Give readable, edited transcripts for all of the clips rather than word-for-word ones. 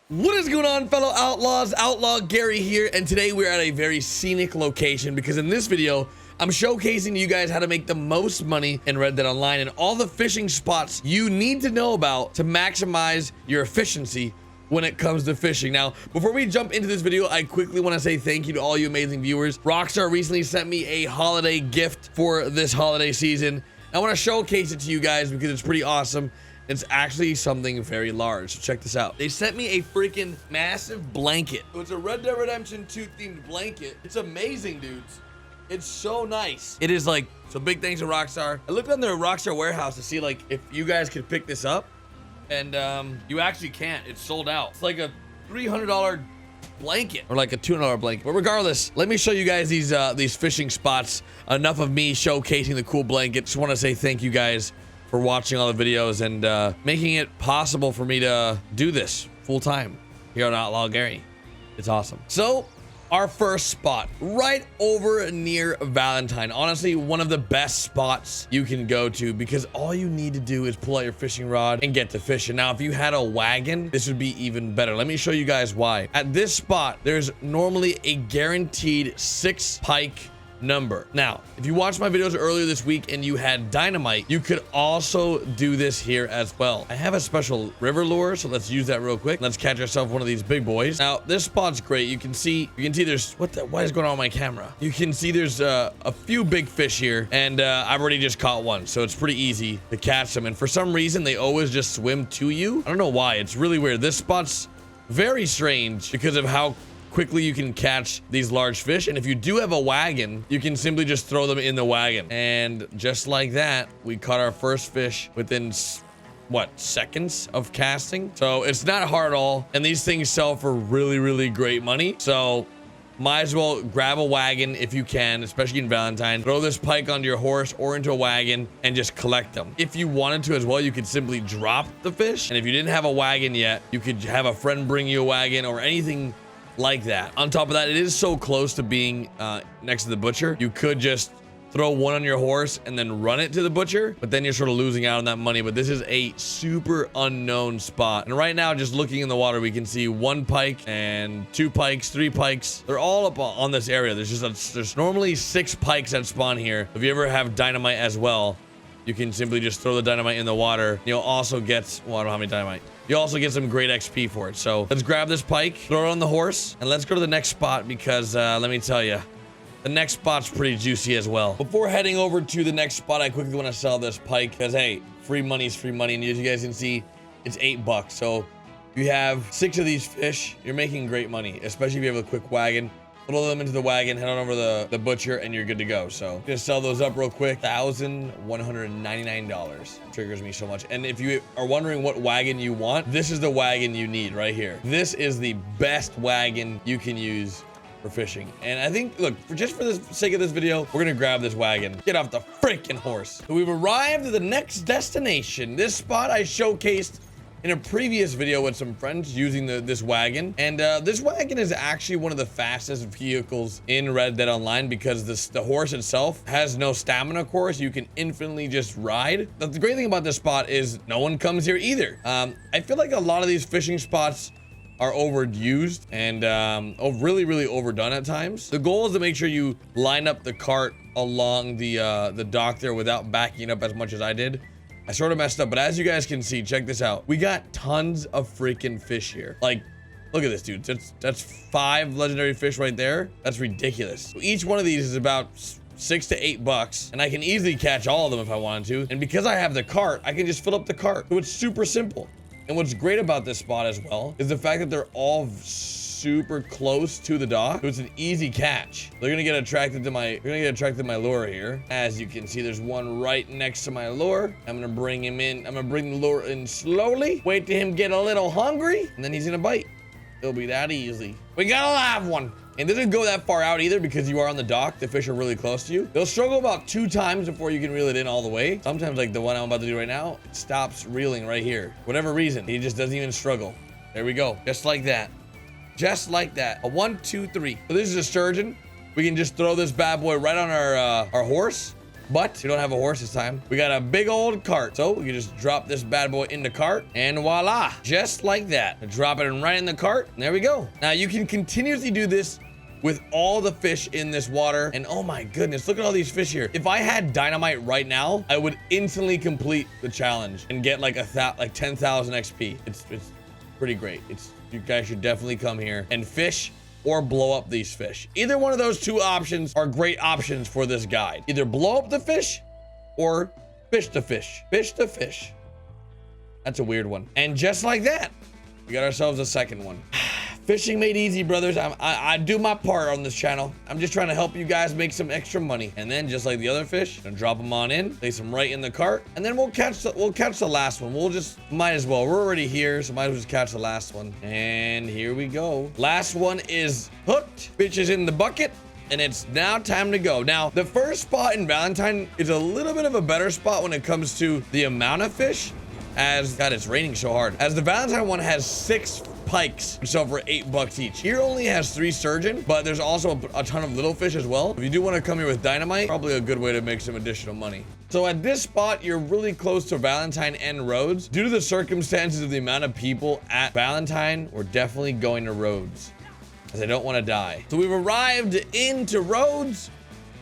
What is going on, fellow outlaws? Outlaw Gary here, and today we're at a very scenic location because in this video I'm showcasing to you guys how to make the most money in Red Dead Online and all the fishing spots you need to know about to maximize your efficiency when it comes to fishing. Now, before we jump into this video, I quickly want to say thank you to all you amazing viewers. Rockstar recently sent me a holiday gift for this holiday season. I want to showcase it to you guys because it's pretty awesome. It's actually something very large. So check this out. They sent me a freaking massive blanket. So it's a Red Dead Redemption 2 themed blanket. It's amazing, dudes. It's so nice. It is like, so big thanks to Rockstar. I looked on their Rockstar warehouse to see like if you guys could pick this up, and you actually can't. It's sold out. It's like a $300 blanket or like a $200 blanket. But regardless, let me show you guys these fishing spots. Enough of me showcasing the cool blanket. Just want to say thank you guys for watching all the videos and making it possible for me to do this full time here on Outlaw Gary. It's awesome. So our first spot right over near Valentine, honestly one of the best spots you can go to because all you need to do is pull out your fishing rod and get to fishing. Now if you had a wagon, this would be even better. Let me show you guys why. At this spot there's normally a guaranteed 6 pike number. Now if you watched my videos earlier this week and you had dynamite, you could also do this here as well. I have a special river lure, so let's use that real quick. Let's catch ourselves one of these big boys. Now this spot's great. You can see there's what is going on with my camera? You can see there's a few big fish here, and I've already just caught one, so it's pretty easy to catch them. And for some reason they always just swim to you. I don't know why. It's really weird. This spot's very strange because of how quickly you can catch these large fish. And if you do have a wagon, you can simply just throw them in the wagon, and just like that we caught our first fish within what, seconds of casting. So it's not hard at all, and these things sell for really great money. So might as well grab a wagon if you can, especially in Valentine. Throw this pike onto your horse or into a wagon and just collect them. If you wanted to as well, you could simply drop the fish, and if you didn't have a wagon yet, you could have a friend bring you a wagon or anything like that. On top of that, it is so close to being next to the butcher. You could just throw one on your horse and then run it to the butcher, but then you're sort of losing out on that money. But this is a super unknown spot, and right now just looking in the water we can see 1 pike and 2 pikes, 3 pikes. They're all up on this area. There's normally 6 pikes that spawn here. If you ever have dynamite as well, you can simply just throw the dynamite in the water. You'll also get, well, I don't have any dynamite. You also get some great XP for it. So let's grab this pike, throw it on the horse, and let's go to the next spot because let me tell you, the next spot's pretty juicy as well. Before heading over to the next spot, I quickly want to sell this pike because, hey, free money is free money. And as you guys can see, it's $8. So if you have 6 of these fish, you're making great money, especially if you have a quick wagon. Throw them into the wagon, head on over to the butcher, and you're good to go. So just sell those up real quick. $1,199 triggers me so much. And if you are wondering what wagon you want, this is the wagon you need right here. This is the best wagon you can use for fishing. And I think, look, just for the sake of this video, we're gonna grab this wagon. Get off the freaking horse. So we've arrived at the next destination. This spot I showcased in a previous video with some friends using this wagon, and this wagon is actually one of the fastest vehicles in Red Dead Online because the horse itself has no stamina course. You can infinitely just ride. But the great thing about this spot is no one comes here either. I feel like a lot of these fishing spots are overused and really overdone at times. The goal is to make sure you line up the cart along the dock there without backing up as much as I did. I sort of messed up, but as you guys can see, check this out. We got tons of freaking fish here. Like, look at this, dude. That's 5 legendary fish right there. That's ridiculous. So each one of these is about $6 to $8, and I can easily catch all of them if I wanted to. And because I have the cart, I can just fill up the cart. So it's super simple. And what's great about this spot as well is the fact that they're all super close to the dock, so it's an easy catch. They're gonna get attracted to my lure here. As you can see, there's one right next to my lure. I'm gonna bring him in. I'm gonna bring the lure in slowly, wait till him get a little hungry, and then he's gonna bite. It'll be that easy. We got a live one. And it doesn't go that far out either because you are on the dock. The fish are really close to you. They'll struggle about 2 times before you can reel it in all the way. Sometimes, like the one I'm about to do right now, it stops reeling right here. Whatever reason, he just doesn't even struggle. There we go. Just like that. Just like that. A 1, 2, 3. So this is a sturgeon. We can just throw this bad boy right on our horse. but we don't have a horse this time. We got a big old cart. So we can just drop this bad boy in the cart and voila, just like that. Drop it right in the cart. And there we go. Now you can continuously do this with all the fish in this water. And oh my goodness, look at all these fish here. If I had dynamite right now, I would instantly complete the challenge and get like 10,000 XP. It's pretty great. You guys should definitely come here and fish or blow up these fish. Either one of those two options are great options for this guide. Either blow up the fish or fish the fish. Fish the fish. That's a weird one. And just like that, we got ourselves a second one. Fishing made easy, brothers. I do my part on this channel. I'm just trying to help you guys make some extra money. And then just like the other fish, gonna drop them on in, place them right in the cart, and then we'll catch the last one. Might as well. We're already here, so might as well just catch the last one. And here we go. Last one is hooked. Fish is in the bucket. And it's now time to go. Now, the first spot in Valentine is a little bit of a better spot when it comes to the amount of fish. God, it's raining so hard. As the Valentine one has 6 pikes, which sell for $8 each. Here only has 3 sturgeon, but there's also a ton of little fish as well. If you do want to come here with dynamite, probably a good way to make some additional money. So at this spot, you're really close to Valentine and Rhodes. Due to the circumstances of the amount of people at Valentine, we're definitely going to Rhodes, as I don't want to die. So we've arrived into Rhodes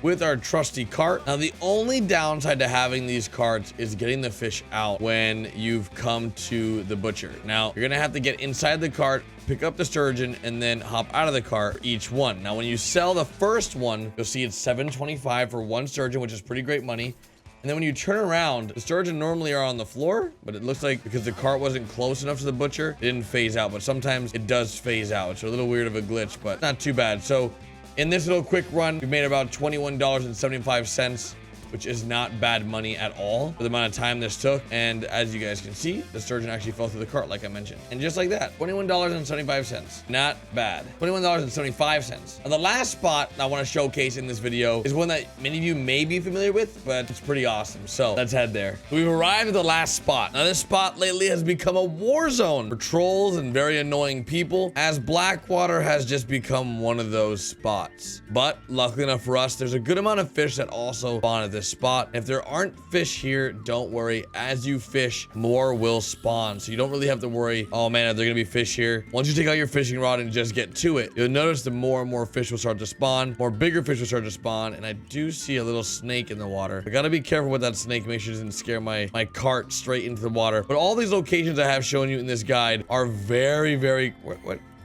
with our trusty cart. Now, the only downside to having these carts is getting the fish out when you've come to the butcher. Now, you're gonna have to get inside the cart, pick up the sturgeon, and then hop out of the cart each one. Now, when you sell the first one, you'll see it's $7.25 for 1 sturgeon, which is pretty great money. And then when you turn around, the sturgeon normally are on the floor, but it looks like because the cart wasn't close enough to the butcher, it didn't phase out. But sometimes it does phase out. It's a little weird of a glitch, but not too bad. So in this little quick run, we made about $21.75, which is not bad money at all for the amount of time this took. And as you guys can see, the sturgeon actually fell through the cart, like I mentioned. And just like that, $21.75. Not bad. $21.75. Now, the last spot I want to showcase in this video is one that many of you may be familiar with, but it's pretty awesome. So let's head there. We've arrived at the last spot. Now, this spot lately has become a war zone for trolls and very annoying people, as Blackwater has just become one of those spots. But luckily enough for us, there's a good amount of fish that also spawn at this spot. If there aren't fish here, don't worry. As you fish, more will spawn. So you don't really have to worry, oh man, are there gonna be fish here? Once you take out your fishing rod and just get to it, you'll notice that more and more fish will start to spawn. More bigger fish will start to spawn. And I do see a little snake in the water. I gotta be careful with that snake. Make sure it doesn't scare my cart straight into the water. But all these locations I have shown you in this guide are very, very...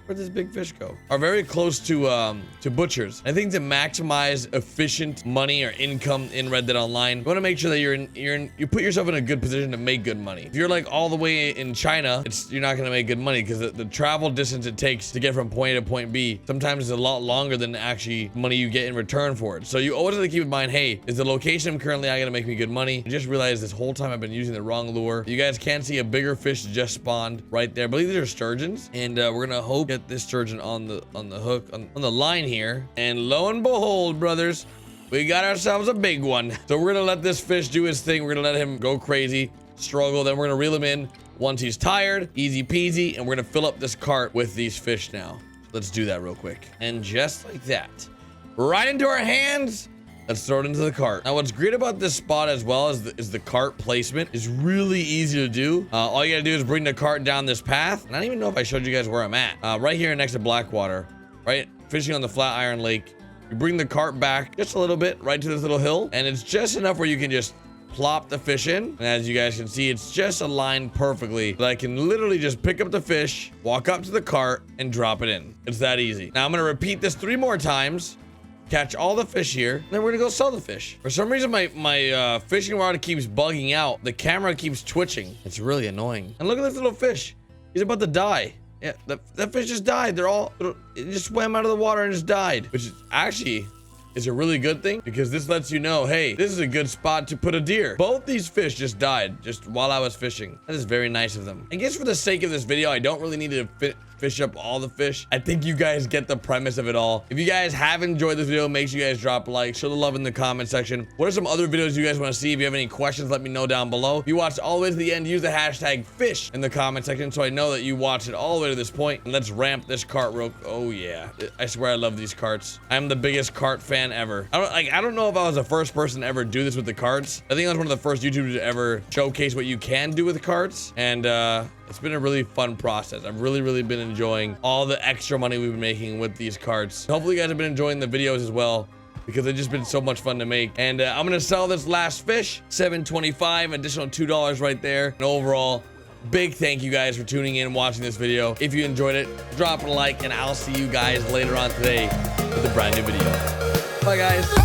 Where'd this big fish go? Are very close to butchers. I think to maximize efficient money or income in Red Dead Online, you want to make sure that you put yourself in a good position to make good money. If you're like all the way in China, you're not gonna make good money because the travel distance it takes to get from point A to point B sometimes is a lot longer than actually money you get in return for it. So you always have to keep in mind, hey, is the location I'm currently at gonna make me good money? I just realized this whole time I've been using the wrong lure. You guys can see a bigger fish just spawned right there. I believe these are sturgeons, and we're gonna hope get this sturgeon on the hook on the line here, and lo and behold, brothers, we got ourselves a big one. So we're gonna let this fish do his thing. We're gonna let him go crazy, struggle, then we're gonna reel him in once he's tired, easy peasy, and we're gonna fill up this cart with these fish now. Let's do that real quick. And just like that, right into our hands, let's throw it into the cart. Now, what's great about this spot as well is the cart placement is really easy to do. All you gotta do is bring the cart down this path. And I don't even know if I showed you guys where I'm at. Right here next to Blackwater, right? Fishing on the Flatiron Lake. You bring the cart back just a little bit, right to this little hill. And it's just enough where you can just plop the fish in. And as you guys can see, it's just aligned perfectly that I can literally just pick up the fish, walk up to the cart, and drop it in. It's that easy. Now, I'm gonna repeat this 3 more times. Catch all the fish here, and then we're gonna go sell the fish. For some reason, my fishing rod keeps bugging out. The camera keeps twitching. It's really annoying. And look at this little fish. He's about to die. Yeah, that fish just died. It just swam out of the water and just died, which is actually is a really good thing because this lets you know, hey, this is a good spot to put a deer. Both these fish just died just while I was fishing. That is very nice of them. I guess for the sake of this video, I don't really need to fish up all the fish. I think you guys get the premise of it all. If you guys have enjoyed this video, make sure you guys drop a like, show the love in the comment section. What are some other videos you guys want to see? If you have any questions, let me know down below. If you watched all the way to the end, use the hashtag fish in the comment section so I know that you watched it all the way to this point. And let's ramp this cart real. Oh yeah, I swear I love these carts. I'm the biggest cart fan ever. I don't know if I was the first person to ever do this with the carts. I think I was one of the first YouTubers to ever showcase what you can do with the carts, and it's been a really fun process. I've really been enjoying all the extra money we've been making with these carts. Hopefully you guys have been enjoying the videos as well, because they've just been so much fun to make. And I'm gonna sell this last fish, $7.25, additional $2 right there. And overall, big thank you guys for tuning in and watching this video. If you enjoyed it, drop a like, and I'll see you guys later on today with a brand new video. Bye guys.